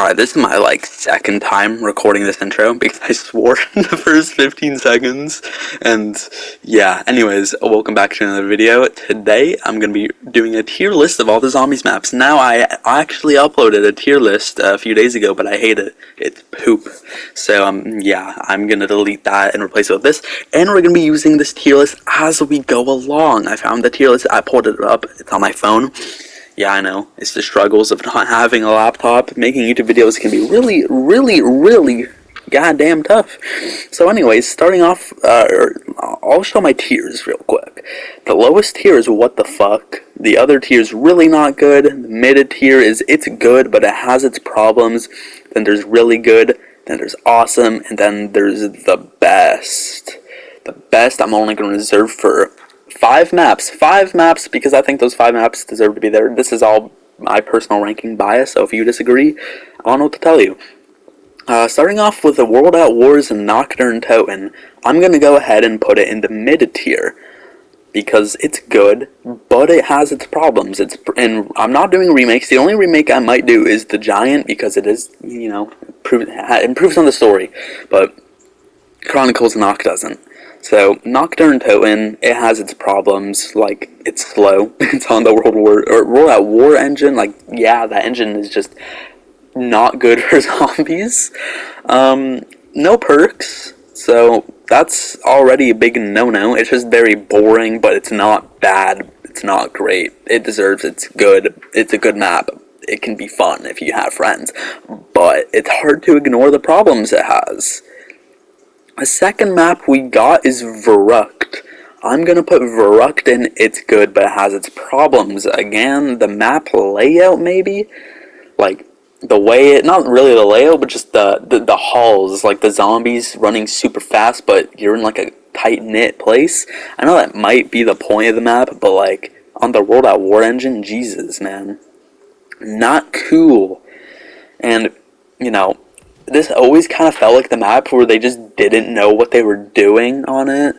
Alright, this is my, second time recording this intro because I swore in the first 15 seconds. And, yeah, anyways, welcome back to another video. Today, I'm going to be doing a tier list of all the zombies maps. Now, I actually uploaded a tier list a few days ago, but I hate it. It's poop. So, yeah, I'm going to delete that and replace it with this. And we're going to be using this tier list as we go along. I found the tier list, I pulled it up, it's on my phone. Yeah, I know. It's the struggles of not having a laptop. Making YouTube videos can be really goddamn tough. So anyways, starting off, I'll show my tiers real quick. The lowest tier is what the fuck. The other tier is really not good. The mid tier is it's good, but it has its problems. Then there's really good. Then there's awesome. And then there's the best. The best I'm only going to reserve for 5 maps because I think those 5 maps deserve to be there. This is all my personal ranking bias, so if you disagree, I don't know what to tell you. Starting off with the World at War's Nocturne Totem, I'm going to go ahead and put it in the mid tier because it's good, but it has its problems. And I'm not doing remakes. The only remake I might do is the Giant because it is, improves on the story, but Chronicles Noct doesn't. So, Nocturne Totem, it has its problems, it's slow, it's on the World at War engine, yeah, that engine is just not good for zombies. No perks, so that's already a big no-no. It's just very boring, but it's not bad, it's not great, it deserves, it's good, it's a good map. It can be fun if you have friends, but it's hard to ignore the problems it has. The second map we got is Verrucht. I'm going to put Verrucht in, it's good, but it has its problems. Again, the map layout maybe? The way not really the layout, but just the halls, the zombies running super fast, but you're in a tight-knit place. I know that might be the point of the map, but on the World at War engine, Jesus, man. Not cool. And, this always kind of felt like the map where they just didn't know what they were doing on it,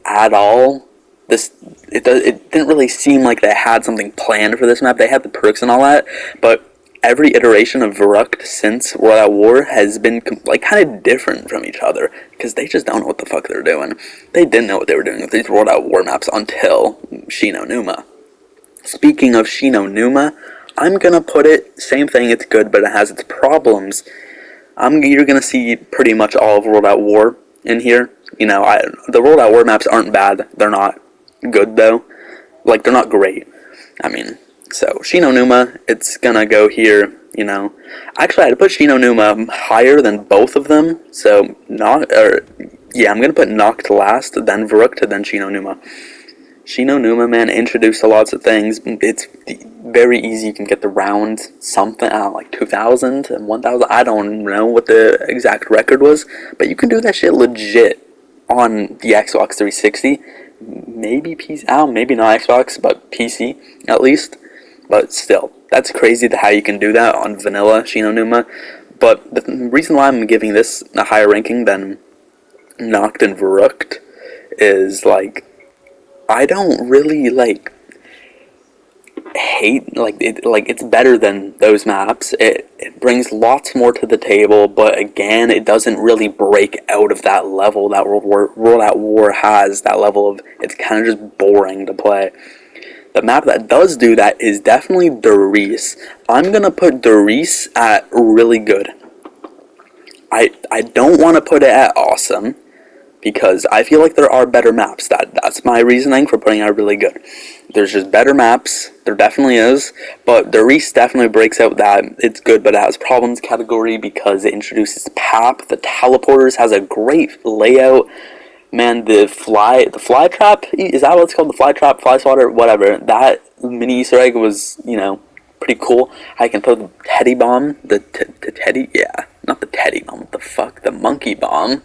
at all. It didn't really seem like they had something planned for this map. They had the perks and all that, but every iteration of Verrucht since World at War has been kind of different from each other because they just don't know what the fuck they're doing. They didn't know what they were doing with these World at War maps until Shino Numa. Speaking of Shino Numa, I'm gonna put it same thing. It's good, but it has its problems. You're going to see pretty much all of World at War in here. The World at War maps aren't bad. They're not good, though. They're not great. So, Shino Numa, it's going to go here, Actually, I'd put Shino Numa higher than both of them. So, I'm going to put Noct last, then Verrucht, then Shino Numa. Shino Numa, man, introduced to lots of things. It's very easy. You can get the round something, 2,000 and 1,000. I don't know what the exact record was, but you can do that shit legit on the Xbox 360. Maybe PC, maybe not Xbox, but PC at least. But still, that's crazy how you can do that on vanilla Shino Numa. But the reason why I'm giving this a higher ranking than Noct and Verrucht is I don't really hate it's better than those maps. It brings lots more to the table, but again, it doesn't really break out of that level that World at War has. That level of it's kind of just boring to play. The map that does do that is definitely Derice. I'm gonna put Derice at really good. I don't want to put it at awesome, because I feel like there are better maps. That's my reasoning for putting out really good. There's just better maps. There definitely is. But Derice definitely breaks out that it's good, but it has problems category because it introduces PAP. The teleporters has a great layout. Man, the fly trap, is that what it's called? The fly trap, fly swatter, whatever. That mini Easter egg was, pretty cool. I can put the teddy bomb, the teddy, yeah, not the teddy bomb, what the fuck, the monkey bomb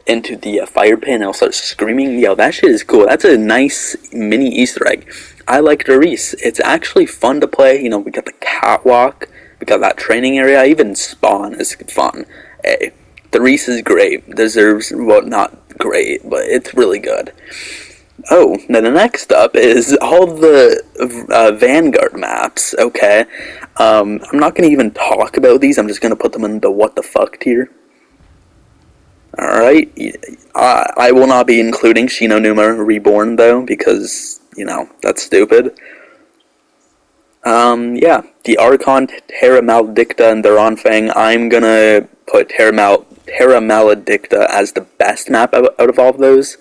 into the fire pit and it'll start screaming. Yo, that shit is cool. That's a nice mini Easter egg. I like Derice. It's actually fun to play. We got the catwalk, we got that training area, even spawn is fun. Hey, Derice is great. Deserves, well, not great, but it's really good. Now the next up is all the Vanguard maps. Okay, I'm not going to even talk about these. I'm just going to put them in the what the fuck tier. Alright, I will not be including Shino Numa Reborn, though, because, you know, that's stupid. Yeah, the Archon, Terra Maledicta, and Theronfang, I'm gonna put Terra Maledicta as the best map out of all of those.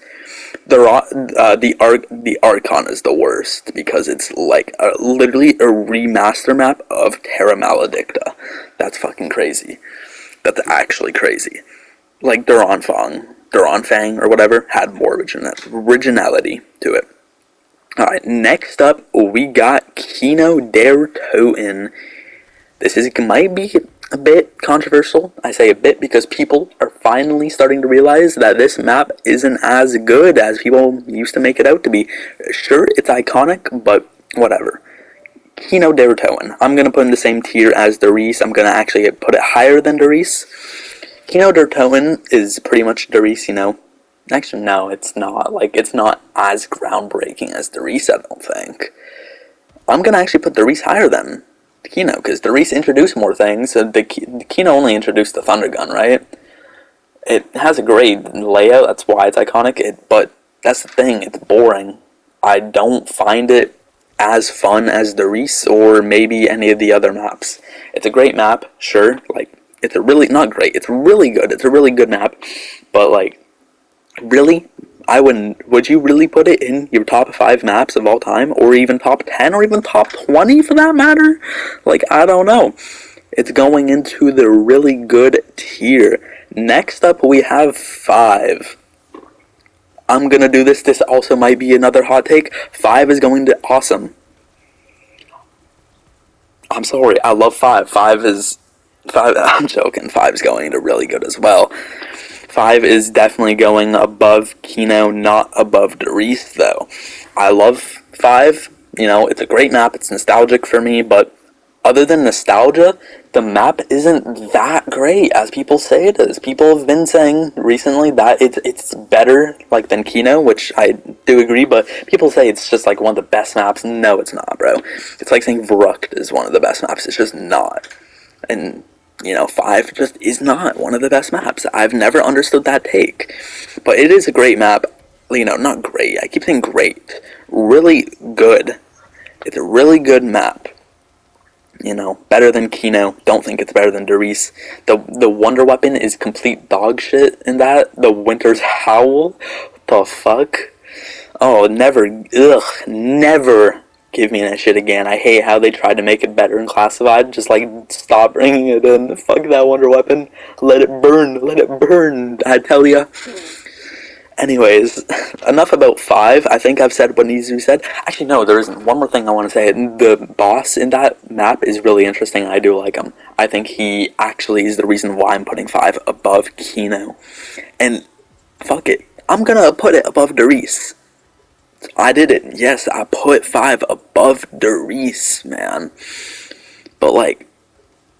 The Archon is the worst, because it's like literally a remaster map of Terra Maledicta. That's fucking crazy. That's actually crazy. Like Duranfang or whatever, had more originality to it. Alright, next up, we got Kino der Toten. Might be a bit controversial. I say a bit because people are finally starting to realize that this map isn't as good as people used to make it out to be. Sure, it's iconic, but whatever. Kino der Toten. I'm going to put in the same tier as Darius. I'm going to actually put it higher than Darius. Kino der Toten is pretty much Darius, you know. Actually, no, it's not. Like, it's not as groundbreaking as Darius, I don't think. I'm going to actually put Darius higher than Kino, because Darius introduced more things. The Kino only introduced the Thunder Gun, right? It has a great layout, that's why it's iconic, but that's the thing, it's boring. I don't find it as fun as Darius or maybe any of the other maps. It's a great map, sure, like, it's a really, not great, it's really good, it's a really good map, but like, really? Would you really put it in your top 5 maps of all time? Or even top 10? Or even top 20 for that matter? Like, I don't know. It's going into the really good tier. Next up, we have 5. I'm gonna do this. This also might be another hot take. 5 is going to awesome. I'm sorry, I love 5. 5, I'm joking. 5 is going to really good as well. 5 is definitely going above Kino, not above Darius, though. I love 5. You know, it's a great map. It's nostalgic for me, but other than nostalgia, the map isn't that great as people say it is. People have been saying recently that it's better like than Kino, which I do agree, but people say it's just like one of the best maps. No, it's not, bro. It's like saying Verrucht is one of the best maps. It's just not. And you know, 5 just is not one of the best maps. I've never understood that take. But it is a great map. You know, not great. I keep saying great. Really good. It's a really good map. You know, better than Kino. Don't think it's better than Darius. The Wonder Weapon is complete dog shit in that. The Winter's Howl. What the fuck? Oh, never. Ugh. Never give me that shit again. I hate how they tried to make it better in Classified. Just like, stop bringing it in. Fuck that Wonder Weapon. Let it burn. Let it burn. I tell ya. Anyways, enough about 5. I think I've said what needs to be said. Actually, no, there isn't. One more thing I want to say. The boss in that map is really interesting. I do like him. I think he actually is the reason why I'm putting 5 above Kino. And, fuck it. I'm gonna put it above Darius. I did it. Yes, I put 5 above Darius, man. But, like,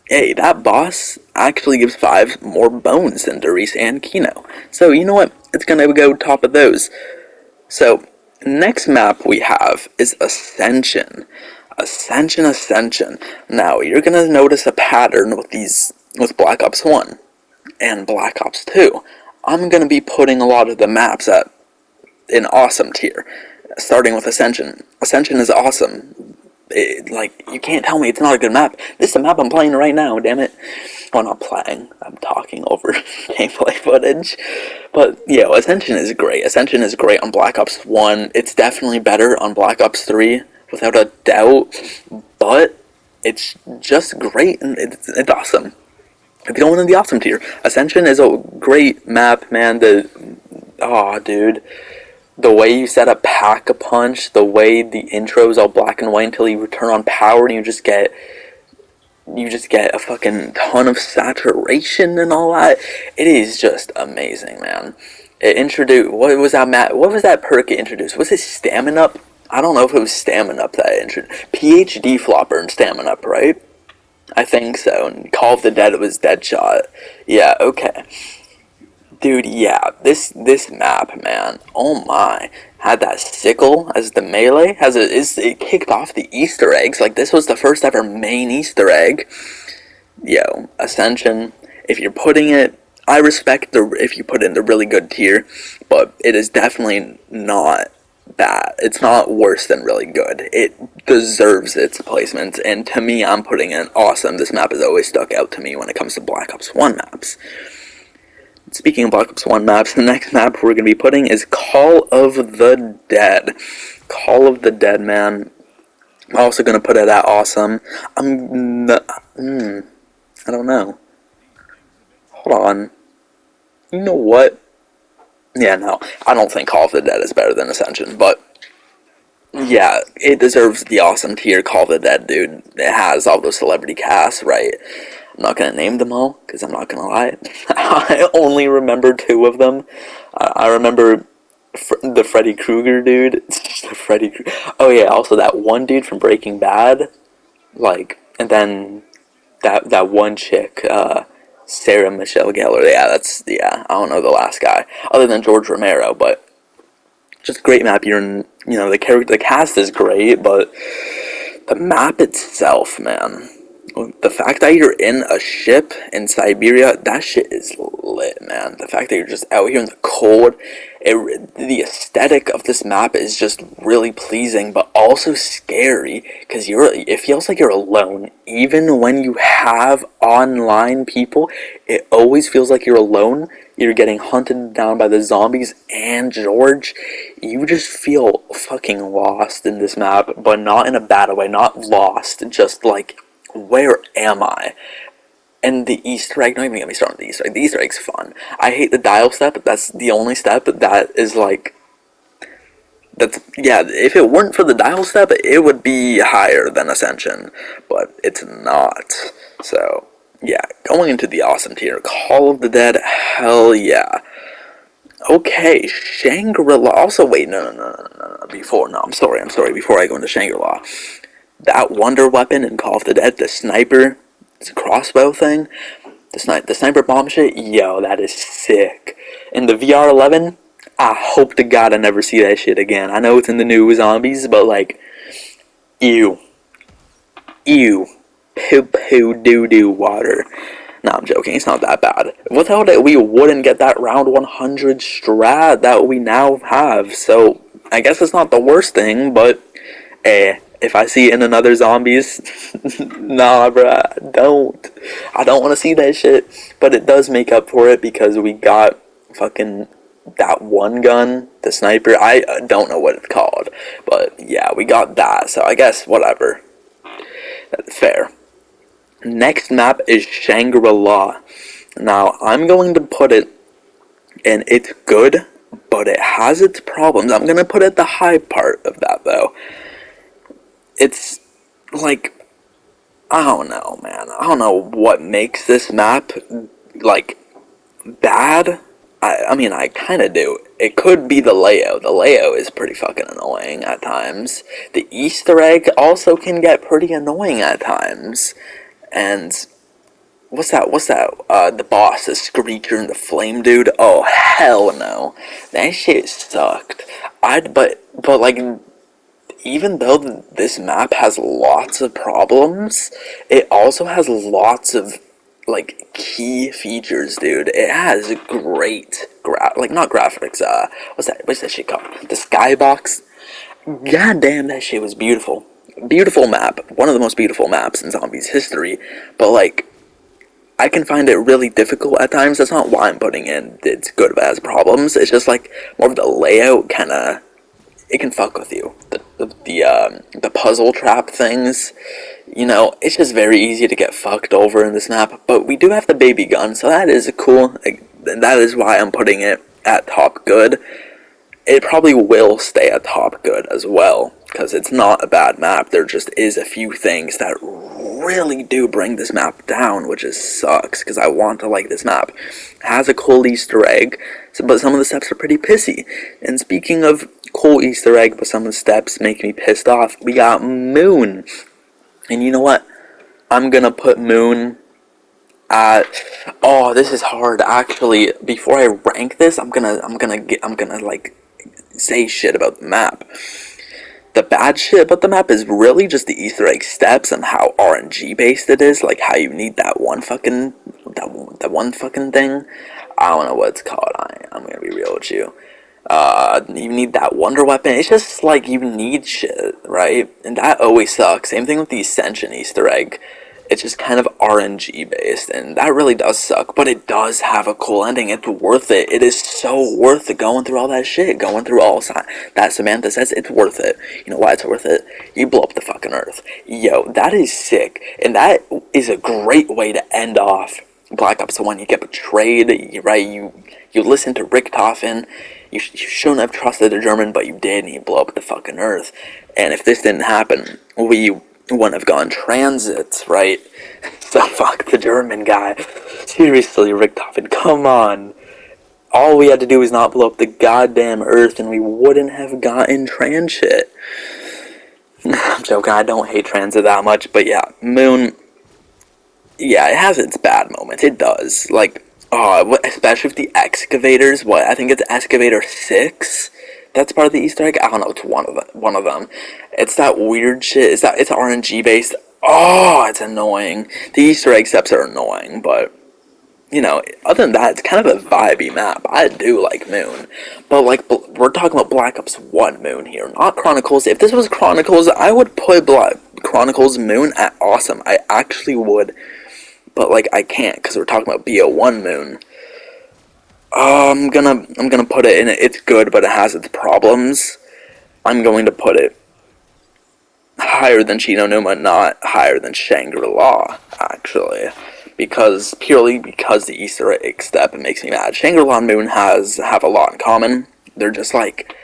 hey, that boss actually gives 5 more bones than Darius and Kino. So, you know what? It's gonna go top of those. So, next map we have is Ascension. Ascension. Now, you're gonna notice a pattern with Black Ops 1 and Black Ops 2. I'm gonna be putting a lot of the maps in awesome tier. Starting with Ascension. Ascension is awesome. Like, you can't tell me it's not a good map. This is a map I'm playing right now, damn it. Well, not playing. I'm talking over gameplay footage. But, yeah, Ascension is great. Ascension is great on Black Ops 1. It's definitely better on Black Ops 3, without a doubt. But it's just great, and it's awesome. It's going in the awesome tier. Ascension is a great map, man. Dude. The way you set up Pack-a-Punch, the way the intro is all black and white until you turn on power and you just get a fucking ton of saturation and all that. It is just amazing, man. It introduced, what was that perk it introduced? Was it Stamina Up? I don't know if it was Stamina Up that introduced. PhD Flopper and Stamina Up, right? I think so. And Call of the Dead, it was Deadshot. Yeah, okay. Dude, yeah, this map, man, oh my, had that sickle as the melee, it kicked off the Easter eggs, like this was the first ever main Easter egg. Yo, Ascension, if you're putting it, I respect if you put it in the really good tier, but it is definitely not bad. It's not worse than really good. It deserves its placement, and to me, I'm putting it awesome. This map has always stuck out to me when it comes to Black Ops 1 maps. Speaking of Black Ops 1 maps, the next map we're going to be putting is Call of the Dead. Call of the Dead, man. I'm also going to put it at awesome. I don't know. Hold on. You know what? Yeah, no. I don't think Call of the Dead is better than Ascension, but yeah, it deserves the awesome tier. Call of the Dead, dude. It has all those celebrity casts, right? I'm not gonna name them all, because I'm not gonna lie. I only remember two of them. I remember the Freddy Krueger dude. Oh yeah, also that one dude from Breaking Bad. Like, and then that one chick, Sarah Michelle Gellar. Yeah, I don't know the last guy, other than George Romero, but just great map. The cast is great, but the map itself, man. The fact that you're in a ship in Siberia, that shit is lit, man. The fact that you're just out here in the cold, the aesthetic of this map is just really pleasing, but also scary, because it feels like you're alone. Even when you have online people, it always feels like you're alone. You're getting hunted down by the zombies and George. You just feel fucking lost in this map, but not in a bad way, not lost, just like, where am I? And the Easter egg, don't even get me started on the Easter egg. The Easter egg's fun. I hate the dial step. That's the only step that is like, yeah, if it weren't for the dial step, it would be higher than Ascension, but it's not. So, yeah, going into the awesome tier, Call of the Dead, hell yeah. Okay, Shangri-La, also, wait, no, I'm sorry, before I go into Shangri-La, that wonder weapon in Call of the Dead, the sniper, it's a crossbow thing, the sniper bomb shit, yo, that is sick. In the VR11, I hope to God I never see that shit again. I know it's in the new zombies, but like, ew, poo doo doo water. No, I'm joking, it's not that bad. Without it, we wouldn't get that round 100 strat that we now have, so I guess it's not the worst thing, but if I see it in another zombies, nah, bruh, I don't want to see that shit, but it does make up for it because we got fucking that one gun, the sniper. I don't know what it's called, but yeah, we got that, so I guess whatever. That's fair. Next map is Shangri-La. Now, I'm going to put it, and it's good, but it has its problems. I'm going to put it the high part of that, though. It's, like, I don't know, man. I don't know what makes this map, like, bad. I mean, I kind of do. It could be the layout. The layout is pretty fucking annoying at times. The Easter egg also can get pretty annoying at times. And what's that? The boss, the Screecher and the Flame dude. Oh hell no, that shit sucked. But like, even though this map has lots of problems, it also has lots of like key features, dude. It has great not graphics. What's that shit called? The skybox. God damn, that shit was beautiful. Beautiful map. One of the most beautiful maps in Zombies history. But, like, I can find it really difficult at times. That's not why I'm putting in it's good if it has problems. It's just, like, more of the layout kinda, it can fuck with you. The puzzle trap things, it's just very easy to get fucked over in this map. But we do have the baby gun, so that is cool. Like, that is why I'm putting it at top good. It probably will stay at top good as well, because it's not a bad map. There just is a few things that really do bring this map down, which sucks, because I want to like this map. It has a cool Easter egg, but some of the steps are pretty pissy. And speaking of cool Easter egg, but some of the steps make me pissed off, we got Moon. And you know what? I'm gonna put Moon at, oh, this is hard. Actually, before I rank this, I'm gonna like say shit about the map. The bad shit about the map is really just the Easter egg steps and how RNG based it is. Like how you need that one fucking thing. I don't know what it's called. I'm gonna be real with you. You need that wonder weapon. It's just like you need shit, right? And that always sucks. Same thing with the Ascension Easter egg. It's just kind of RNG based, and that really does suck, but it does have a cool ending. It's worth it. It is so worth it going through all that shit, going through all that Samantha says. It's worth it. You know why it's worth it? You blow up the fucking Earth. Yo, that is sick, and that is a great way to end off Black Ops 1. You get betrayed, right? You listen to Richtofen. You shouldn't have trusted the German, but you did, and you blow up the fucking Earth. And if this didn't happen, we wouldn't have gone transit, right? So fuck the German guy. Seriously, Richtofen, come on. All we had to do was not blow up the goddamn Earth, and we wouldn't have gotten transit. I'm joking, I don't hate transit that much, but yeah, Moon, yeah, it has its bad moments. It does. Like, especially with the excavators. What, I think it's excavator 6. That's part of the Easter egg. I don't know. It's one of them. It's that weird shit. It's RNG based. Oh, it's annoying. The Easter egg steps are annoying, but you know, other than that, it's kind of a vibey map. I do like Moon, but like we're talking about Black Ops 1 Moon here, not Chronicles. If this was Chronicles, I would put Chronicles Moon at awesome. I actually would, but like I can't because we're talking about BO1 Moon. I'm gonna put it in. It's good, but it has its problems. I'm going to put it higher than Chino Numa, not higher than Shangri-La, actually. Purely because the Easter egg step, it makes me mad. Shangri-La and Moon have a lot in common. They're just like,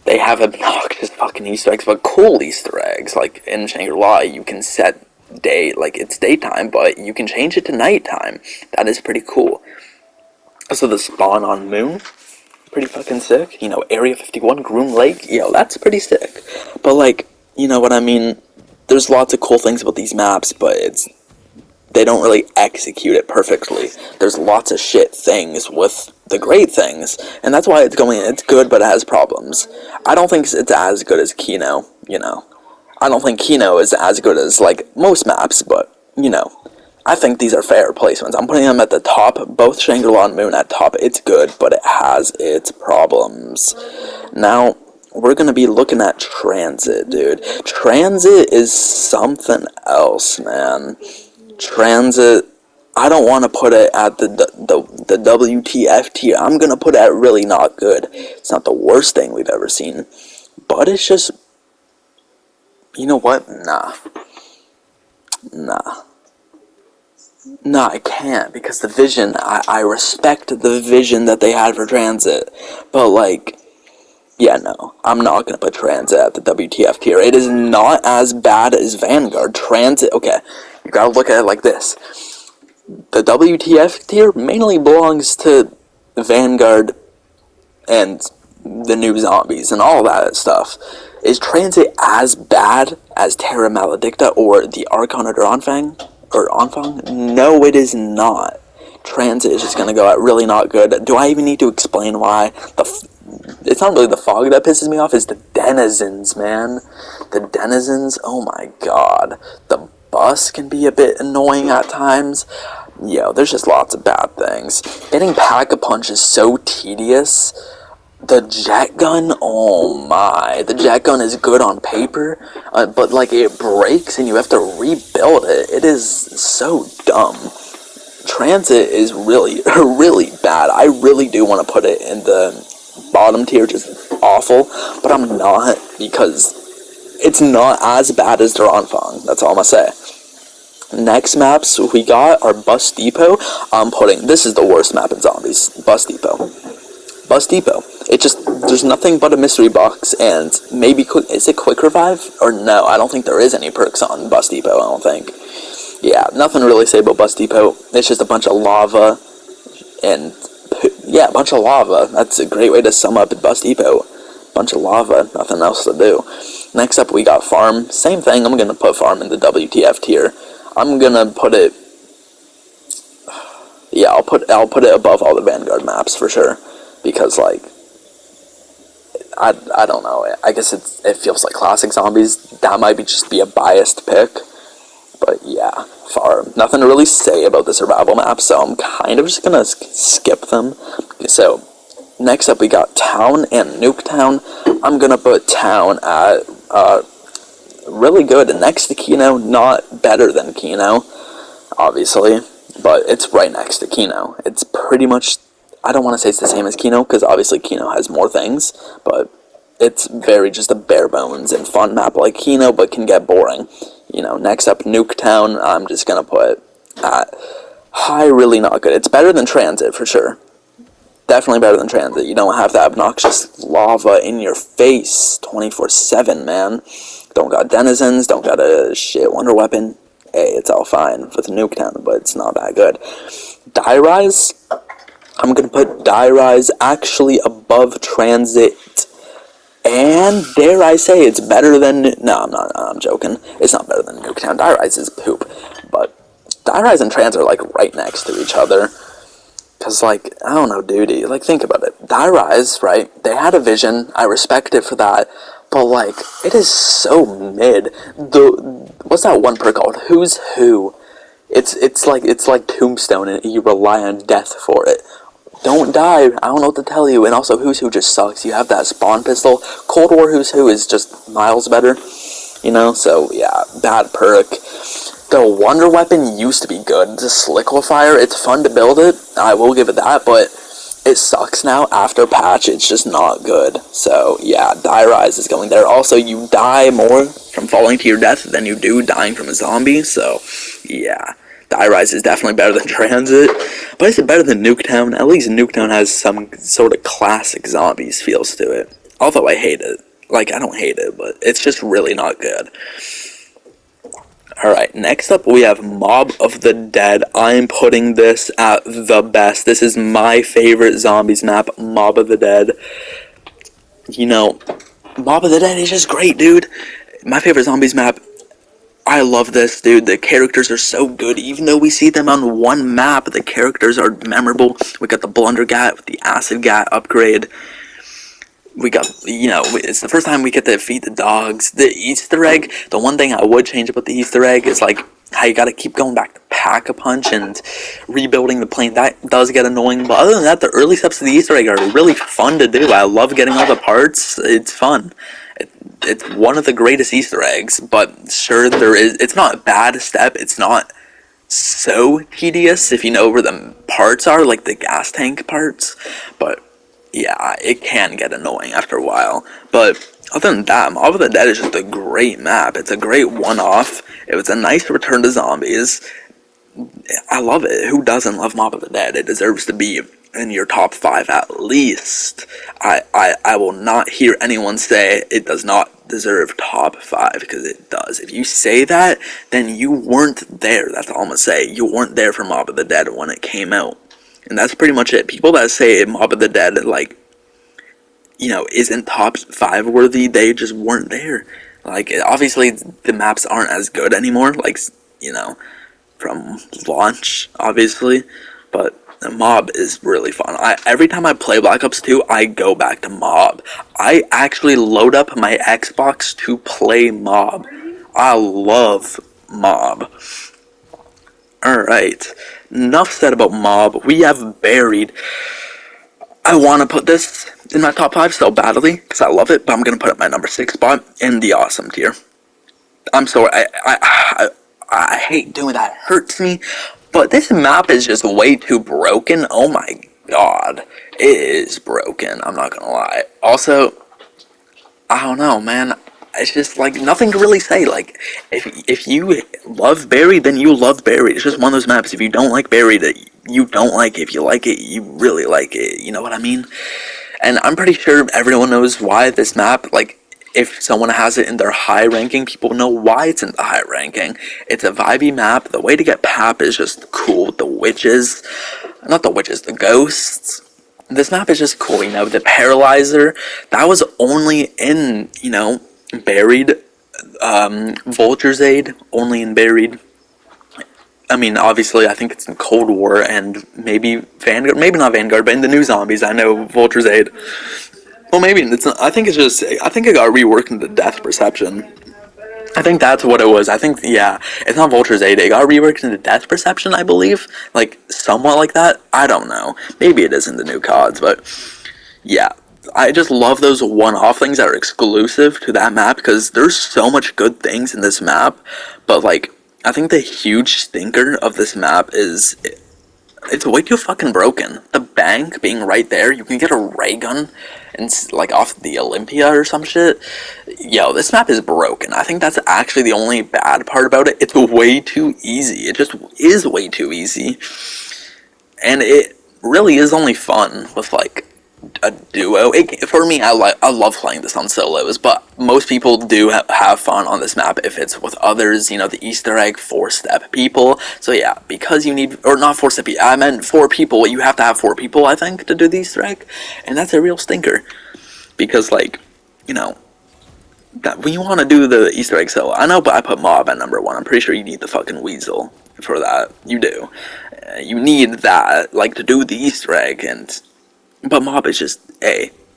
they have obnoxious fucking Easter eggs, but cool Easter eggs. Like in Shangri-La, you can set like it's daytime, but you can change it to nighttime. That is pretty cool. So the spawn on Moon, pretty fucking sick. You know, Area 51, Groom Lake, yo, that's pretty sick. But like, you know what I mean? There's lots of cool things about these maps, but they don't really execute it perfectly. There's lots of shit things with the great things, and that's why it's good, but it has problems. I don't think it's as good as Kino, you know. I don't think Kino is as good as, like, most maps, but, you know. I think these are fair placements. I'm putting them at the top, both Shangri-La and Moon at top. It's good, but it has its problems. Now, we're going to be looking at Transit, dude. Transit is something else, man. Transit, I don't want to put it at the WTF tier. I'm going to put it at really not good. It's not the worst thing we've ever seen, but it's just, you know what? Nah, I can't, because the vision, I respect the vision that they had for Transit, but like, yeah, no, I'm not going to put Transit at the WTF tier. It is not as bad as Vanguard. Transit, okay, you gotta look at it like this. The WTF tier mainly belongs to Vanguard and the new zombies and all that stuff. Is Transit as bad as Terra Maledicta or the Archon or Anfang? No, it is not. Transit is just going to go at really not good. Do I even need to explain why? It's not really the fog that pisses me off, it's the denizens, man. The denizens, oh my god. The bus can be a bit annoying at times. Yo, there's just lots of bad things. Getting Pack-a-Punch is so tedious. The jet gun, oh my. The jet gun is good on paper, but like it breaks and you have to rebuild it. It is so dumb. Transit is really, really bad. I really do want to put it in the bottom tier, just awful, but I'm not, because it's not as bad as Duranfang. That's all I'm gonna say. Next maps we got are Bus Depot. This is the worst map in Zombies. Bus Depot. It just, there's nothing but a mystery box, and maybe, is it quick revive? Or no, I don't think there is any perks on Bus Depot, I don't think. Yeah, nothing to really say about Bus Depot. It's just a bunch of lava, and, yeah, a bunch of lava. That's a great way to sum up Bus Depot. Bunch of lava, nothing else to do. Next up we got Farm. Same thing, I'm gonna put Farm in the WTF tier. I'm gonna put it yeah, I'll put it above all the Vanguard maps for sure, because like I don't know, I guess it feels like classic zombies. That might just be a biased pick, but yeah, far nothing to really say about the survival map, so I'm kind of just gonna skip them. So next up we got Town and Nuketown. I'm gonna put Town at really good next to Kino, not better than Kino, obviously, but it's right next to Kino. It's pretty much, I don't want to say it's the same as Kino, because obviously Kino has more things, but it's very just a bare bones and fun map like Kino, but can get boring. You know, next up, Nuketown, I'm just going to put at high, really not good. It's better than Transit, for sure. Definitely better than Transit. You don't have that obnoxious lava in your face 24/7, man. Don't got denizens, don't got a shit wonder weapon. Hey, it's all fine with Nuketown, but it's not that good. Die Rise, I'm going to put Die Rise actually above Transit. And dare I say it's better than... No, I'm not. I'm joking. It's not better than Nuketown. Die Rise is poop. But Die Rise and Transit are like right next to each other. Because, like, I don't know, dude. Like, think about it. Die Rise, right? They had a vision. I respect it for that. But, like, it is so mid. What's that one perk called? Who's Who? It's like Tombstone, and you rely on death for it. Don't die. I don't know what to tell you. And also, Who's Who just sucks. You have that spawn pistol. Cold War Who's Who is just miles better. You know? So, yeah, bad perk. The Wonder Weapon used to be good. The Liquefier, it's fun to build it. I will give it that, but it sucks now. After patch, it's just not good. So, yeah, Die Rise is going there. Also, you die more from falling to your death than you do dying from a zombie. So, yeah. Die Rise is definitely better than Transit, but is it better than Nuketown? At least Nuketown has some sort of classic zombies feels to it. Although I hate it. Like, I don't hate it, but it's just really not good. Alright, next up we have Mob of the Dead. I'm putting this at the best. This is my favorite zombies map, Mob of the Dead. You know, Mob of the Dead is just great, dude. My favorite zombies map. I love this, dude. The characters are so good. Even though we see them on one map, the characters are memorable. We got the Blunder Gat with the Acid Gat upgrade. We got, you know, it's the first time we get to feed the dogs. The Easter egg, the one thing I would change about the Easter egg is, like, how you gotta keep going back to Pack-a-Punch and rebuilding the plane. That does get annoying, but other than that, the early steps of the Easter egg are really fun to do. I love getting all the parts. It's fun. It's one of the greatest Easter eggs, but sure, it's not a bad step. It's not so tedious if you know where the parts are, like the gas tank parts, but yeah, it can get annoying after a while. But other than that, Mob of the Dead is just a great map. It's a great one-off. It was a nice return to zombies. I love it. Who doesn't love Mob of the Dead? It deserves to be in your top 5 at least. I will not hear anyone say it does not deserve top 5, because it does. If you say that, then you weren't there. That's all I'm gonna say. You weren't there for Mob of the Dead when it came out. And that's pretty much it. People that say Mob of the Dead, like, you know, isn't top 5 worthy, they just weren't there. Like, obviously, the maps aren't as good anymore, like, you know, from launch, obviously, but Mob is really fun. Every time I play Black Ops 2, I go back to Mob. I actually load up my Xbox to play Mob. I love Mob. Alright, enough said about Mob. We have Buried. I want to put this in my top 5 so badly, because I love it, but I'm going to put it in my number 6 spot in the awesome tier. I'm sorry, I hate doing that. It hurts me. But this map is just way too broken. Oh my god. It is broken. I'm not gonna lie. Also, I don't know, man. It's just, like, nothing to really say. Like, if you love Buried, then you love Buried. It's just one of those maps. If you don't like Buried, you don't like it. If you like it, you really like it. You know what I mean? And I'm pretty sure everyone knows why this map, like, if someone has it in their high ranking, people know why it's in the high ranking. It's a vibey map. The way to get Pap is just cool. The witches, not the witches, the ghosts. This map is just cool, you know. The Paralyzer, that was only in, you know, Buried. Vulture's Aid, only in Buried. I mean, obviously, I think it's in Cold War and maybe Vanguard, maybe not Vanguard, but in the new Zombies, I know Vulture's Aid. Well, maybe it's not, I think it's just, I think it got reworked into Death Perception. I think that's what it was. I think, yeah, it's not Vulture's Aid. It got reworked into Death Perception, I believe. Like, somewhat like that. I don't know. Maybe it is in the new CODs, but yeah. I just love those one-off things that are exclusive to that map because there's so much good things in this map, but like, I think the huge stinker of this map is it's way too fucking broken. The bank being right there, you can get a ray gun and like off the Olympia or some shit. Yo, this map is broken. I think that's actually the only bad part about it. It's way too easy. It just is way too easy. And it really is only fun with like a duo. For me, I love playing this on solos, but most people do have fun on this map if it's with others, you know, the Easter egg 4-step people. So yeah, because you need, or not 4-step, I meant 4 people, you have to have 4 people, I think, to do the Easter egg, and that's a real stinker, because like, you know, that when you want to do the Easter egg solo, I know, but I put Mob at number 1, I'm pretty sure you need the fucking Weasel for that, you do. You need that, like, to do the Easter egg, but Mob is just,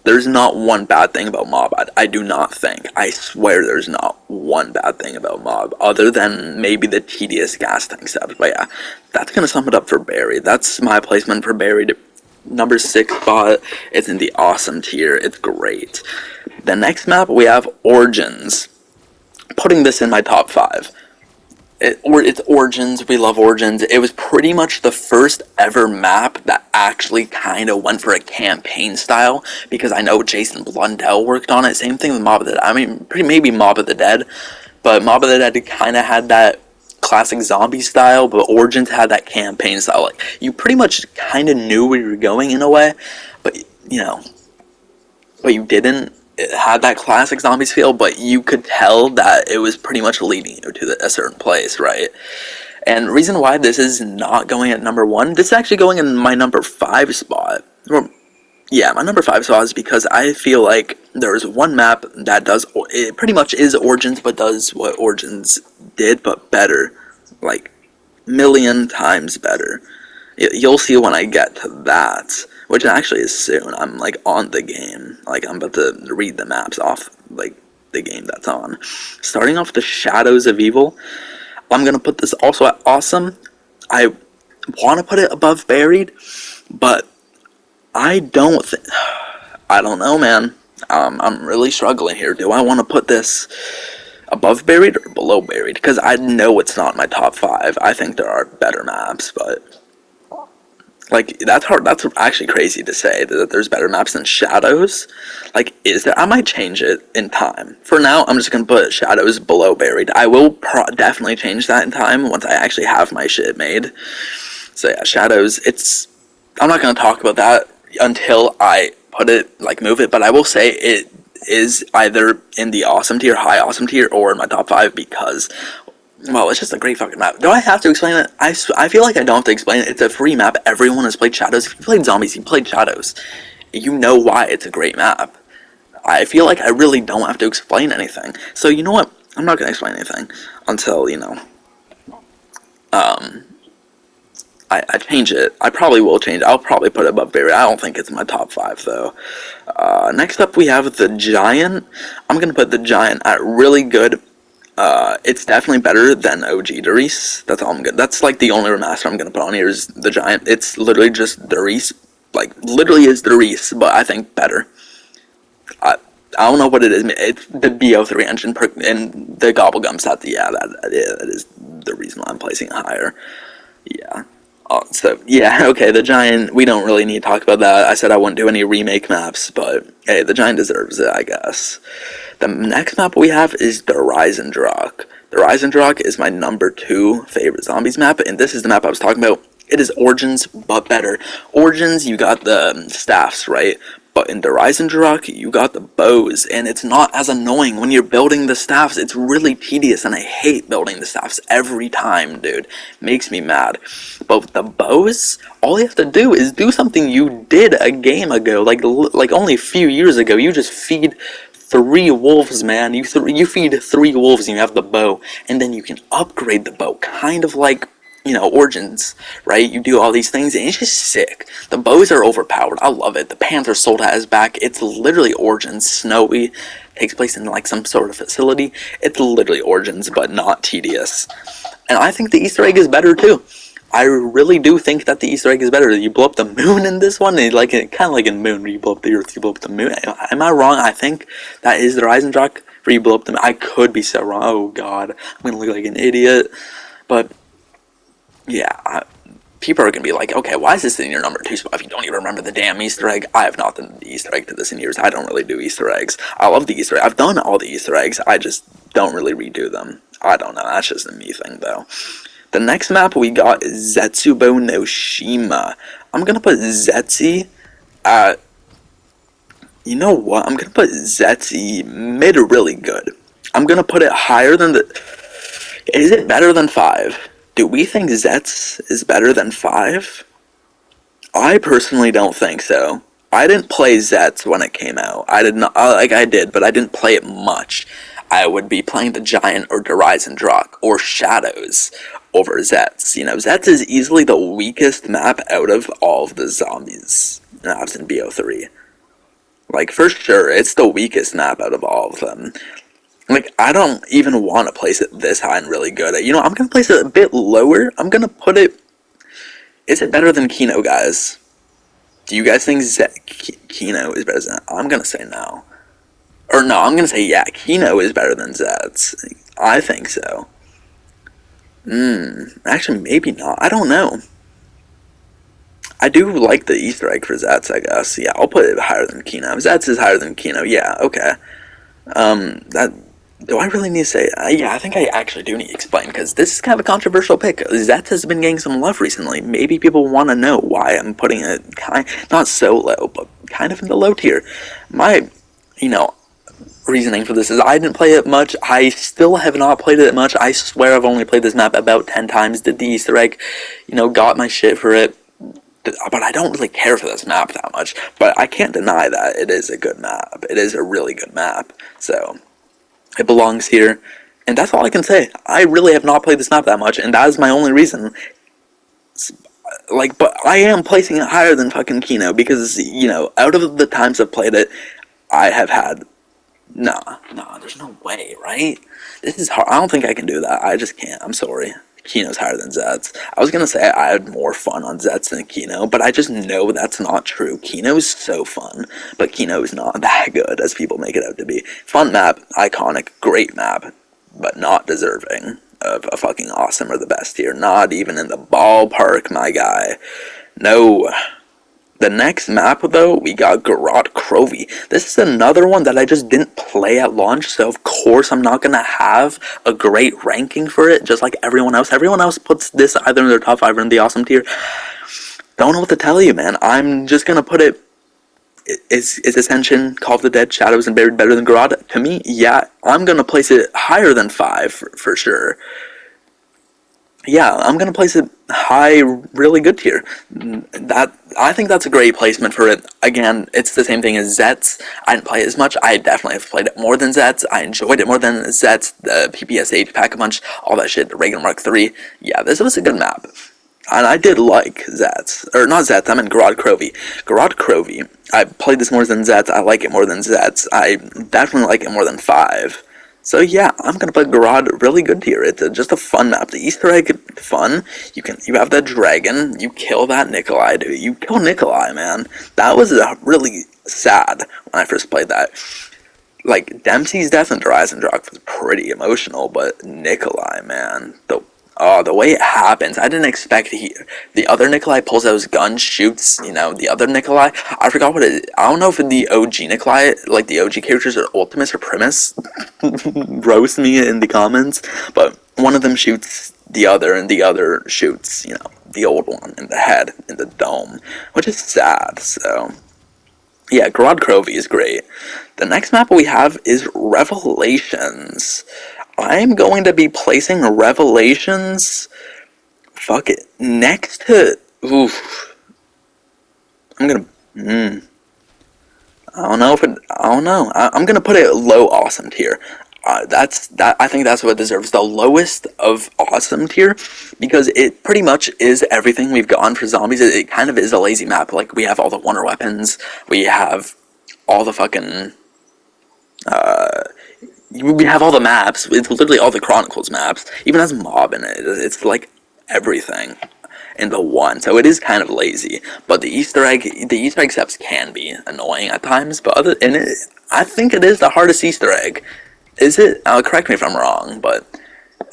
there's not one bad thing about Mob. I do not think. I swear there's not one bad thing about Mob, other than maybe the tedious gas tank steps. But yeah, that's going to sum it up for Buried. That's my placement for Buried. Number 6 spot. It's in the awesome tier. It's great. The next map, we have Origins. Putting this in my top 5. It's Origins, we love Origins. It was pretty much the first ever map that actually kind of went for a campaign style, because I know Jason Blundell worked on it. Same thing with Mob of the Dead. I mean, maybe Mob of the Dead, but Mob of the Dead kind of had that classic zombie style, but Origins had that campaign style. Like, you pretty much kind of knew where you were going in a way, but, you know, but you didn't. It had that classic zombies feel, but you could tell that it was pretty much leading you to a certain place, right? And the reason why this is not going at number 1, this is actually going in my number 5 spot. Yeah, my number 5 spot is because I feel like there's one map that does, it pretty much is Origins, but does what Origins did, but better. Like, million times better. You'll see when I get to that, which actually is soon. I'm like on the game. Like, I'm about to read the maps off like the game that's on. Starting off the Shadows of Evil, I'm gonna put this also at awesome. I want to put it above Buried, but I don't know, man. I'm really struggling here. Do I want to put this above Buried or below Buried? Because I know it's not my top 5. I think there are better maps, but like, that's hard. That's actually crazy to say that there's better maps than Shadows. Like, is there? I might change it in time. For now, I'm just gonna put Shadows below Buried. I will definitely change that in time once I actually have my shit made. So yeah, Shadows. I'm not gonna talk about that until I put it, like, move it. But I will say it is either in the awesome tier, high awesome tier, or in my top 5 because, well, it's just a great fucking map. Do I have to explain it? I feel like I don't have to explain it. It's a free map. Everyone has played Shadows. If you played Zombies, you played Shadows. You know why it's a great map. I feel like I really don't have to explain anything. So, you know what? I'm not going to explain anything until, you know, I change it. I probably will change it. I'll probably put it above Buried. I don't think it's my top 5, though. Next up, we have the Giant. I'm going to put the Giant at really good. It's definitely better than OG Darius. That's all I'm good. That's like the only remaster I'm gonna put on here is the Giant. It's literally just Darius, like literally is Darius, but I think better. I don't know what it is. It's the BO3 engine and the Gobblegum set. Yeah, that is the reason why I'm placing it higher. Yeah. So yeah, okay. The Giant. We don't really need to talk about that. I said I wouldn't do any remake maps, but hey, the Giant deserves it, I guess. The next map we have is the Reisendrock. The Reisendrock is my number 2 favorite zombies map, and this is the map I was talking about. It is Origins, but better. Origins, you got the staffs, right? But in the Reisendrock, you got the bows, and it's not as annoying when you're building the staffs. It's really tedious, and I hate building the staffs every time, dude. Makes me mad. But with the bows, all you have to do is do something you did a game ago, like only a few years ago. You just feed 3 wolves, man. You feed 3 wolves and you have the bow, and then you can upgrade the bow, kind of like Origins, right? You do all these things, and it's just sick. The bows are overpowered. I love it. The Panther Soul has back. It's literally Origins. Snowy takes place in like some sort of facility. It's literally Origins, but not tedious. And I think the Easter egg is better too. I really do think that the Easter egg is better. You blow up the moon in this one, and kind of like in Moon, where you blow up the Earth, you blow up the moon. Am I wrong? I think that is the Rising Rock, where you blow up the moon. I could be so wrong. Oh god, I'm gonna look like an idiot. But yeah, people are going to be like, okay, why is this in your number 2 spot if you don't even remember the damn Easter egg? I have not done the Easter egg to this in years. I don't really do Easter eggs. I love the Easter egg. I've done all the Easter eggs. I just don't really redo them. I don't know. That's just a me thing, though. The next map we got is Zetsubo no Shima. I'm going to put Zetsu at... You know what? I'm going to put Zetsu mid really good. I'm going to put it higher than the... Is it better than 5? Do we think Zets is better than 5? I personally don't think so. I didn't play Zets when it came out. I did not, I did, but I didn't play it much. I would be playing the Giant or the Rising Rock or Shadows over Zets. Zets is easily the weakest map out of all of the zombies maps in BO3. For sure, it's the weakest map out of all of them. I don't even want to place it this high and really good. I'm going to place it a bit lower. I'm going to put it... Is it better than Kino, guys? Do you guys think Kino is better than... I'm going to say no. Or no, I'm going to say yeah, Kino is better than Zets. I think so. Actually, maybe not. I don't know. I do like the Easter egg for Zets, I guess. Yeah, I'll put it higher than Kino. Zets is higher than Kino. Yeah, okay. Do I really need to say... yeah, I think I actually do need to explain, because this is kind of a controversial pick. Zets has been getting some love recently. Maybe people want to know why I'm putting it not so low, but kind of in the low tier. My, reasoning for this is I didn't play it much. I still have not played it much. I swear I've only played this map about 10 times. Did the Easter egg, got my shit for it. But I don't really care for this map that much. But I can't deny that it is a good map. It is a really good map. So... it belongs here, and that's all I can say. I really have not played this map that much, and that is my only reason. But I am placing it higher than fucking Kino, because, out of the times I've played it, I have had... Nah, there's no way, right? This is hard. I don't think I can do that. I just can't. I'm sorry. Kino's higher than Zets. I was going to say I had more fun on Zets than Kino, but I just know that's not true. Kino is so fun, but Kino is not that good as people make it out to be. Fun map, iconic, great map, but not deserving of a fucking awesome or the best tier. Not even in the ballpark, my guy. No. The next map, though, we got Garot Crovy. This is another one that I just didn't play at launch, so of course I'm not going to have a great ranking for it, just like everyone else. Everyone else puts this either in their top 5 or in the awesome tier. Don't know what to tell you, man. I'm just going to put it... Is Ascension, Call of the Dead, Shadows, and Buried better than Garot? To me, yeah, I'm going to place it higher than 5, for sure. Yeah, I'm going to place it high, really good tier. I think that's a great placement for it. Again, it's the same thing as Zets. I didn't play it as much. I definitely have played it more than Zets. I enjoyed it more than Zets. The PPSH, Pack-a-Punch, all that shit, the regular Mark III. Yeah, this was a good map. And I did like Zets. Or not Zets, I meant Garot Crovy. Garot Crovy, I played this more than Zets. I like it more than Zets. I definitely like it more than 5. So yeah, I'm gonna put Garod really good here. It's just a fun map. The Easter egg, fun. You have that dragon. You kill that Nikolai, dude. You kill Nikolai, man. That was really sad when I first played that. Dempsey's death in Rise and Rock was pretty emotional, but Nikolai, man, the way it happens, I didn't expect the other Nikolai pulls out his gun, shoots, the other Nikolai. I forgot what it is. I don't know if the OG Nikolai, the OG characters are Ultimus or Primus. Roast me in the comments. But one of them shoots the other, and the other shoots, the old one in the head, in the dome, which is sad, so... Yeah, Garod Crovy is great. The next map we have is Revelations. I'm going to be placing Revelations, fuck it, next to, I'm gonna, I don't know. I'm gonna put it low awesome tier. I think that's what deserves the lowest of awesome tier, because it pretty much is everything we've gotten for zombies. It kind of is a lazy map. Like, we have all the wonder weapons, we have all the fucking we have all the maps. It's literally all the Chronicles maps. Even has mob in it. It's like everything in the one. So it is kind of lazy. But the Easter egg steps can be annoying at times. But I think it is the hardest Easter egg. Is it? Correct me if I'm wrong, but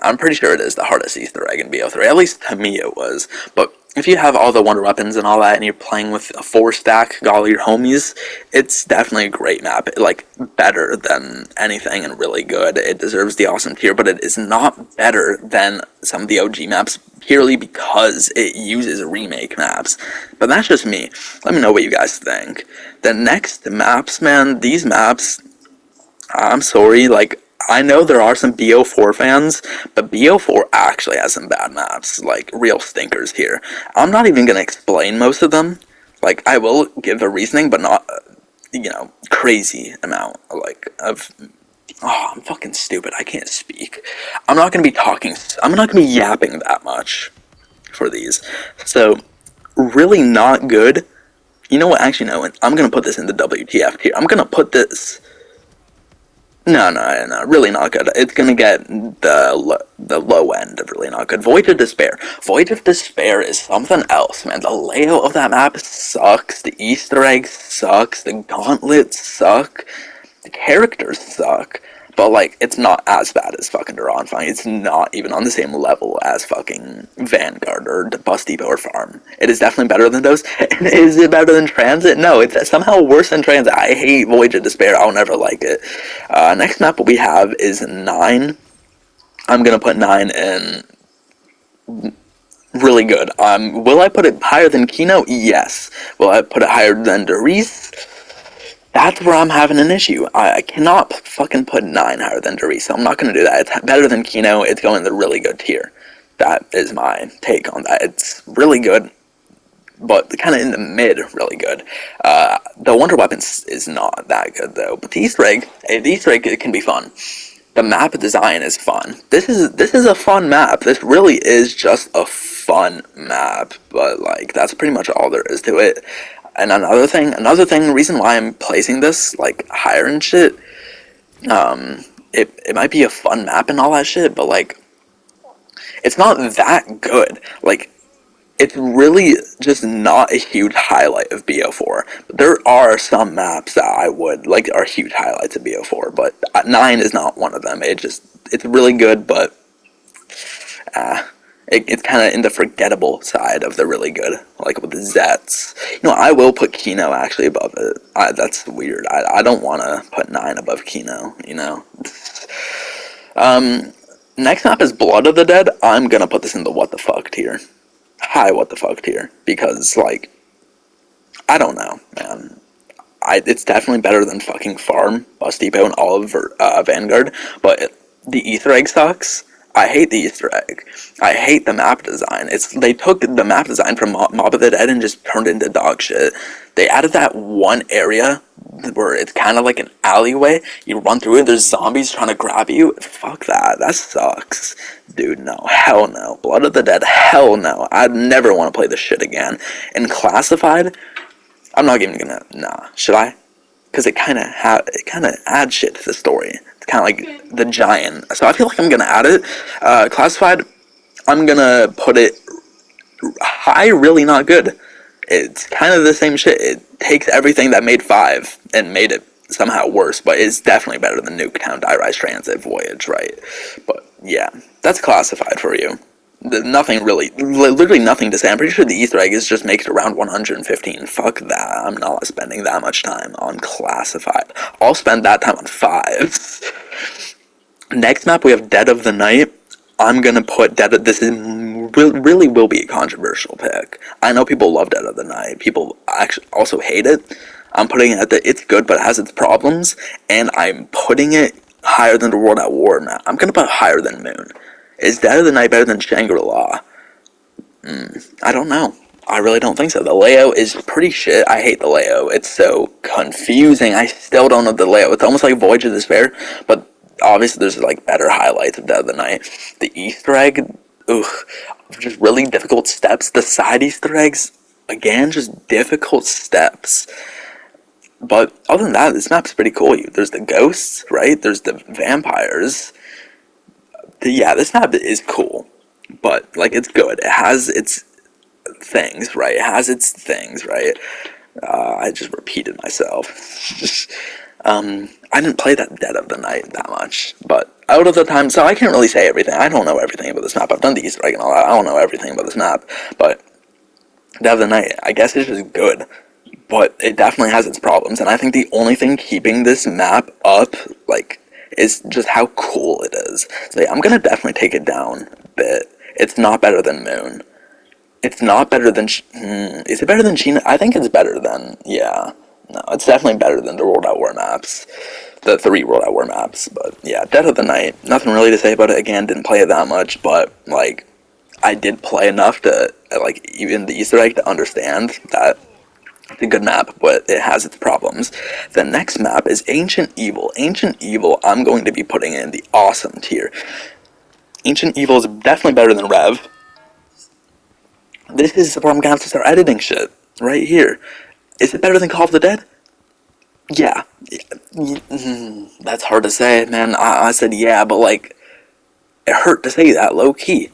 I'm pretty sure it is the hardest Easter egg in BO3. At least to me it was. But if you have all the wonder weapons and all that, and you're playing with a 4-stack, got all your homies, it's definitely a great map. Like, better than anything and really good. It deserves the awesome tier, but it is not better than some of the OG maps, purely because it uses remake maps. But that's just me. Let me know what you guys think. The next maps, man, these maps, I'm sorry, like, I know there are some BO4 fans, but BO4 actually has some bad maps, like, real stinkers here. I'm not even gonna explain most of them. Like, I will give a reasoning, but not, crazy amount, of... Oh, I'm fucking stupid, I can't speak. I'm not gonna be yapping that much for these. So, really not good. You know what, actually, no, I'm gonna put this in the WTF tier. I'm gonna put this... No, really not good. It's gonna get the low end of really not good. Void of Despair. Void of Despair is something else, man. The layout of that map sucks. The Easter eggs sucks. The gauntlets suck. The characters suck. But, like, it's not as bad as fucking Duran Fang. It's not even on the same level as fucking Vanguard or Bus Depot or Farm. It is definitely better than those. And is it better than Transit? No, it's somehow worse than Transit. I hate Voyage of Despair. I'll never like it. Next map we have is 9. I'm gonna put 9 in really good. Will I put it higher than Kino? Yes. Will I put it higher than Derice? That's where I'm having an issue. I cannot fucking put 9 higher than Derice, so I'm not going to do that. It's better than Kino. It's going in the really good tier. That is my take on that. It's really good, but kind of in the mid, really good. The Wonder Weapons is not that good, though. But the Easter egg, it can be fun. The map design is fun. This is a fun map. This really is just a fun map, but, like, that's pretty much all there is to it. And another thing, the reason why I'm placing this, like, higher and shit, it might be a fun map and all that shit, but, like, it's not that good. Like, it's really just not a huge highlight of BO4. There are some maps that I would, like, are huge highlights of BO4, but 9 is not one of them. It's really good, but, it's kind of in the forgettable side of the really good, like with the Zets. I will put Kino actually above it. That's weird. I don't want to put 9 above Kino, Next map is Blood of the Dead. I'm going to put this in the what the fuck tier. High what the fuck tier. Because, like, I don't know, man. It's definitely better than fucking Farm, Bus Depot, and all of Vanguard. But the Easter egg sucks. I hate the Easter egg. I hate the map design. They took the map design from Mob of the Dead and just turned it into dog shit. They added that one area where it's kind of like an alleyway. You run through it, there's zombies trying to grab you. Fuck that. That sucks. Dude, no. Hell no. Blood of the Dead, hell no. I'd never want to play this shit again. And Classified, I'm not even gonna... Nah. Should I? Because it kind of adds shit to the story. Kind of like the Giant. So I feel like I'm going to add it. Classified, I'm going to put it high, really not good. It's kind of the same shit. It takes everything that made 5 and made it somehow worse, but it's definitely better than Nuketown, Die Rise, Transit, Voyage, right? But yeah, that's Classified for you. Nothing really, literally nothing to say. I'm pretty sure the Easter egg is just makes it around 115. Fuck that. I'm not spending that much time on Classified. I'll spend that time on 5s. Next map, we have Dead of the Night. I'm gonna put this really will be a controversial pick. I know people love Dead of the Night. People actually also hate it. I'm putting it at it's good, but it has its problems. And I'm putting it higher than the World at War map. I'm gonna put it higher than Moon. Is Dead of the Night better than Shangri-La? I don't know. I really don't think so. The layout is pretty shit. I hate the layout. It's so confusing. I still don't know the layout. It's almost like Voyage of Despair, but obviously there's like better highlights of Dead of the Night. The Easter egg, ugh, just really difficult steps. The side Easter eggs, again, just difficult steps. But other than that, this map's pretty cool. There's the ghosts, right? There's the vampires. Yeah, this map is cool, but like it's good. It has its things, right? It has its things, right? I just repeated myself. I didn't play that Dead of the Night that much, but out of the time, so I can't really say everything. I don't know everything about this map. I've done the Easter egg and all that. I don't know everything about this map, but Dead of the Night, I guess it's just good, but it definitely has its problems, and I think the only thing keeping this map up, like, is just how cool it is. So yeah, I'm gonna definitely take it down a bit. It's not better than Moon. It's not better than... is it better than Sheena? I think it's better than... Yeah. No, it's definitely better than the World at War maps. The 3 World at War maps. But yeah, Dead of the Night. Nothing really to say about it. Again, didn't play it that much. But, like, I did play enough to, like, even the Easter egg to understand that it's a good map, but it has its problems. The next map is Ancient Evil. Ancient Evil, I'm going to be putting in the awesome tier. Ancient Evil is definitely better than Rev. This is where I'm gonna have to start editing shit. Right here. Is it better than Call of the Dead? Yeah. That's hard to say, man. I said yeah, but like, it hurt to say that, low key.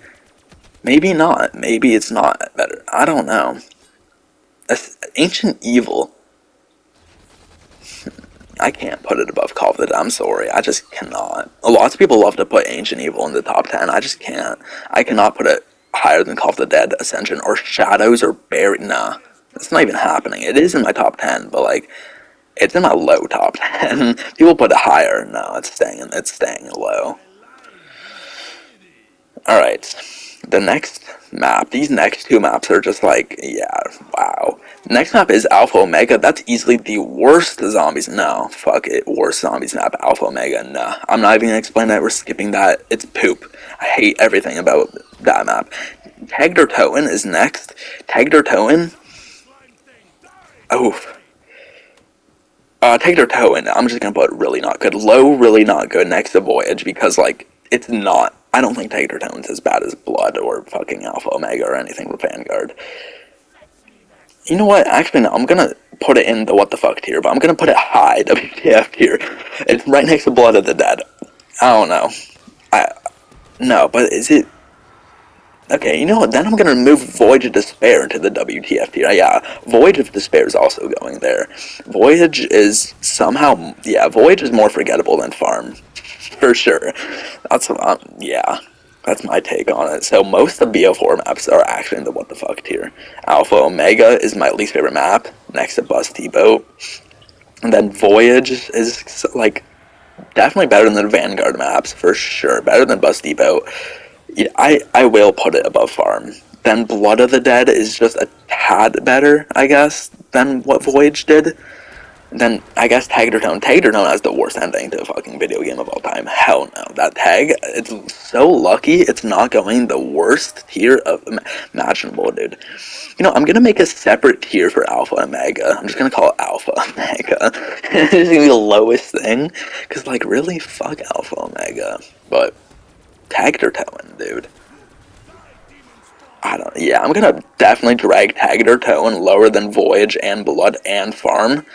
Maybe not. Maybe it's not better. I don't know. Ancient Evil. I can't put it above Call of the Dead. I'm sorry. I just cannot. Lots of people love to put Ancient Evil in the top 10. I just can't. I cannot put it higher than Call of the Dead, Ascension, or Shadows, or Buried. Nah. It's not even happening. It is in my top 10, but like, it's in my low top 10. People put it higher. No, it's staying low. Alright. The next map, these next 2 maps are just like, yeah, wow. Next map is Alpha Omega. That's easily the worst zombies. No, fuck it. Worst zombies map, Alpha Omega. Nah, I'm not even gonna explain that. We're skipping that. It's poop. I hate everything about that map. Tagdertoen is next. Tagdertoen. Oof. Tagdertoen, I'm just gonna put really not good. Low, really not good next to Voyage, because, like, it's not. I don't think Tagdertoen's as bad as Blood or fucking Alpha Omega or anything from Vanguard. You know what? Actually, no. I'm gonna put it in the what the fuck tier, but I'm gonna put it high, WTF tier. It's right next to Blood of the Dead. I don't know. No, but is it... Okay, you know what? Then I'm gonna move Voyage of Despair into the WTF tier. Yeah, Voyage of Despair is also going there. Voyage is somehow... Yeah, Voyage is more forgettable than Farm. For sure. That's... yeah. That's my take on it. So most of the BO4 maps are actually in the what the fuck tier. Alpha Omega is my least favorite map, next to Busty Boat. And then Voyage is, like, definitely better than the Vanguard maps, for sure. Better than Busty Boat. Yeah, I will put it above Farm. Then Blood of the Dead is just a tad better, I guess, than what Voyage did. Then, I guess, Tagdertoen. Tagdertoen has the worst ending to a fucking video game of all time. Hell no. That tag, it's so lucky it's not going the worst tier of imaginable, dude. You know, I'm gonna make a separate tier for Alpha Omega. I'm just gonna call it Alpha Omega. It's gonna be the lowest thing. Because, like, really? Fuck Alpha Omega. But, Tagdertoen, dude. I don't... Yeah, I'm gonna definitely drag Tagdertoen lower than Voyage and Blood and Farm.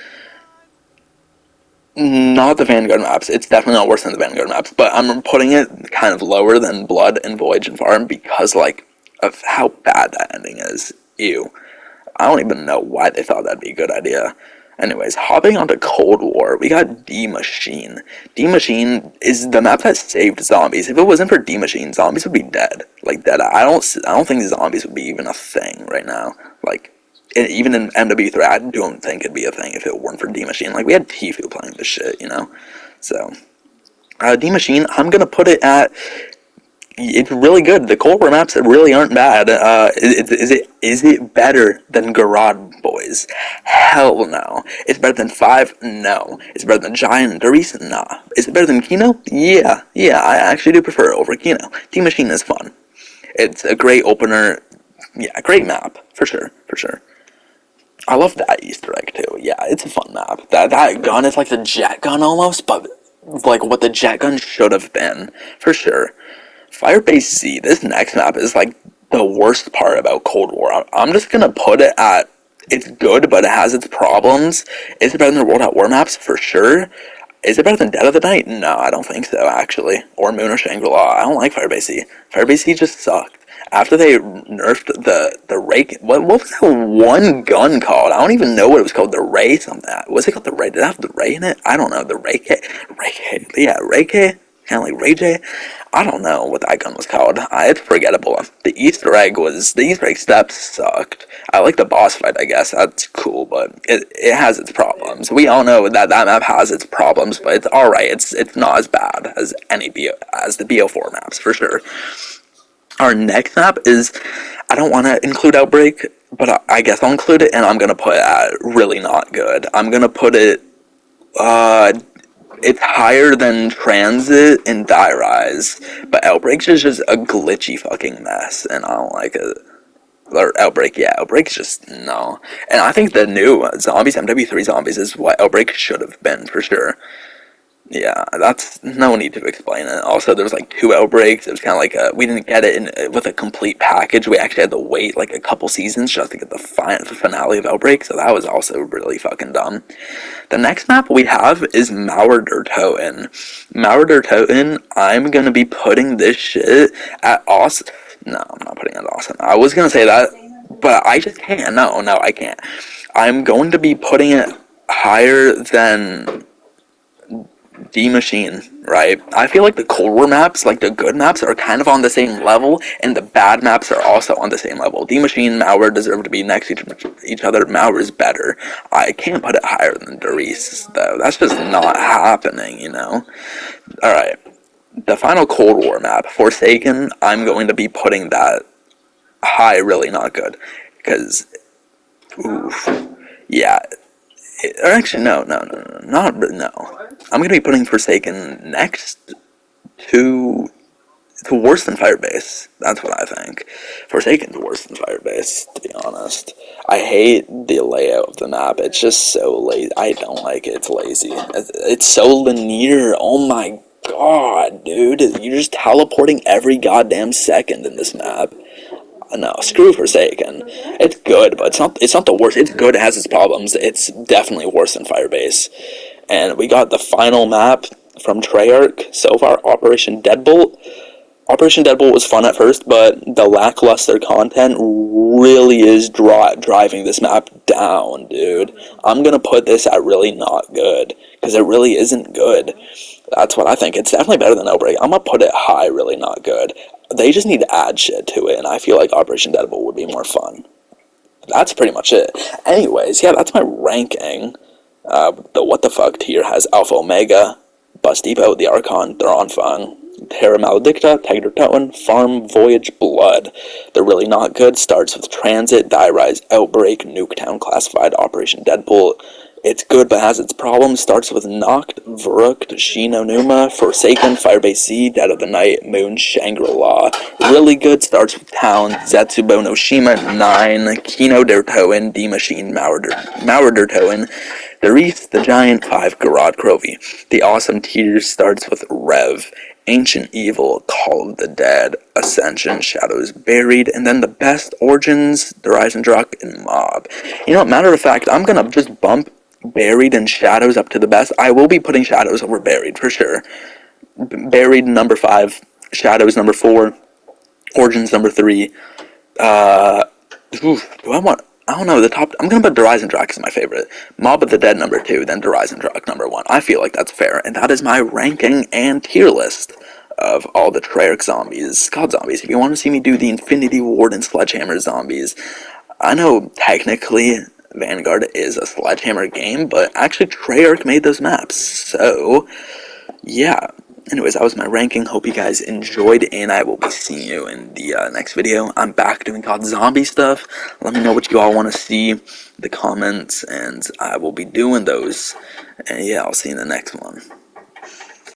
Not the Vanguard maps. It's definitely not worse than the Vanguard maps, but I'm putting it kind of lower than Blood and Voyage and Farm because, like, of how bad that ending is. Ew. I don't even know why they thought that'd be a good idea. Anyways, hopping onto Cold War, we got D-Machine. D-Machine is the map that saved zombies. If it wasn't for D-Machine, zombies would be dead. Like, dead. I don't think zombies would be even a thing right now. Like, even in MW3, I don't think it'd be a thing if it weren't for D-Machine. Like, we had Tfue playing this shit, you know? So, D-Machine, I'm gonna put it at... It's really good. The Cold War maps really aren't bad. Is it better than Garage Boys? Hell no. It's better than 5? No. It's better than Giant Darius? Nah. Is it better than Kino? Yeah. Yeah, I actually do prefer it over Kino. D-Machine is fun. It's a great opener. Yeah, great map. For sure. For sure. I love that Easter egg too. Yeah, it's a fun map. That gun is like the jet gun almost, but like what the jet gun should have been, for sure. Firebase Z, this next map is like the worst part about Cold War. I'm just gonna put it at, it's good, but it has its problems. Is it better than the World at War maps? For sure. Is it better than Dead of the Night? No, I don't think so, actually. Or Moon or Shangri-La. I don't like Firebase Z. Firebase Z just sucked. After they nerfed the Ray, what was that one gun called? I don't even know what it was called. The Ray something. Was it called the Ray? Did it have the Ray in it? I don't know. The Ray K. Ray K. Yeah, Ray K. Kind of like Ray J. I don't know what that gun was called. It's forgettable. The Easter egg steps sucked. I like the boss fight, I guess. That's cool, but it has its problems. We all know that map has its problems, but it's alright. It's not as bad as as the BO4 maps, for sure. Our next map is, I don't want to include Outbreak, but I guess I'll include it, and I'm going to put it at really not good. I'm going to put it, it's higher than Transit and Die Rise, but Outbreak's is just a glitchy fucking mess, and I don't like it. Or Outbreak, yeah, Outbreak's just, no. And I think the new Zombies, MW3 Zombies, is what Outbreak should have been, for sure. Yeah, that's no need to explain it. Also, there was like 2 outbreaks. It was kind of like we didn't get it with a complete package. We actually had to wait like a couple seasons just to get the finale of Outbreak. So that was also really fucking dumb. The next map we have is Mauerdertoten. Mauerdertoten, I'm gonna be putting this shit at awesome. No, I'm not putting it at awesome. I was gonna say that, but I just can't. No, I can't. I'm going to be putting it higher than D Machine, right? I feel like the Cold War maps, like the good maps, are kind of on the same level, and the bad maps are also on the same level. D Machine and Malware deserve to be next to each other. Malware is better. I can't put it higher than Doris, though. That's just not happening, you know? Alright. The final Cold War map, Forsaken, I'm going to be putting that high, really not good. Because, oof. Yeah. Or actually, no. I'm going to be putting Forsaken next to worse than Firebase. That's what I think. Forsaken's worse than Firebase, to be honest. I hate the layout of the map. It's just so lazy. I don't like it. It's lazy. It's so linear. Oh my god, dude. You're just teleporting every goddamn second in this map. No, screw Forsaken. It's good, but it's not the worst. It's good, it has its problems. It's definitely worse than Firebase. And we got the final map from Treyarch so far, Operation Deadbolt. Operation Deadbolt was fun at first, but the lackluster content really is driving this map down, dude. I'm gonna put this at really not good, because it really isn't good. That's what I think. It's definitely better than Outbreak. I'm gonna put it high, really not good. They just need to add shit to it, and I feel like Operation Deadbolt would be more fun. That's pretty much it. Anyways, yeah, that's my ranking. The what the fuck tier has Alpha Omega, Bus Depot, the Archon, They're Fang, Terra Maledicta, Tegdertoten, Farm, Voyage, Blood. They're really not good. Starts with Transit, Die Rise, Outbreak, Nuketown Classified, Operation Deadbolt. It's good but has its problems. Starts with Noct, Verrucht, Shinonuma, Forsaken, Firebase Z, Dead of the Night, Moon, Shangri-La. Really good starts with Town, Zetsubo no Shima, 9, Kino Dertoen, D Machine, Mauerdertoen, Doris, the Giant, 5, Garad Krovi. The awesome tier starts with Rev, Ancient Evil, Call of the Dead, Ascension, Shadows Buried, and then the best Origins, The Rise and Druck, and Mob. You know, matter of fact, I'm gonna just bump Buried and Shadows up to the best. I will be putting Shadows over Buried, for sure. Buried, number 5, Shadows, number 4, Origins, number 3. I don't know, the top, I'm gonna put The Rise and Druck as my favorite. Mob of the Dead, number 2, then The Rise and Druck, number 1. I feel like that's fair, and that is my ranking and tier list of all the Treyarch zombies, COD zombies. If you want to see me do the Infinity Ward and Sledgehammer zombies, I know technically Vanguard is a Sledgehammer game, but actually Treyarch made those maps, so yeah. Anyways, that was my ranking. Hope you guys enjoyed, and I will be seeing you in the next video. I'm back doing COD zombie stuff. Let me know what you all want to see in the comments, and I will be doing those. And yeah, I'll see you in the next one.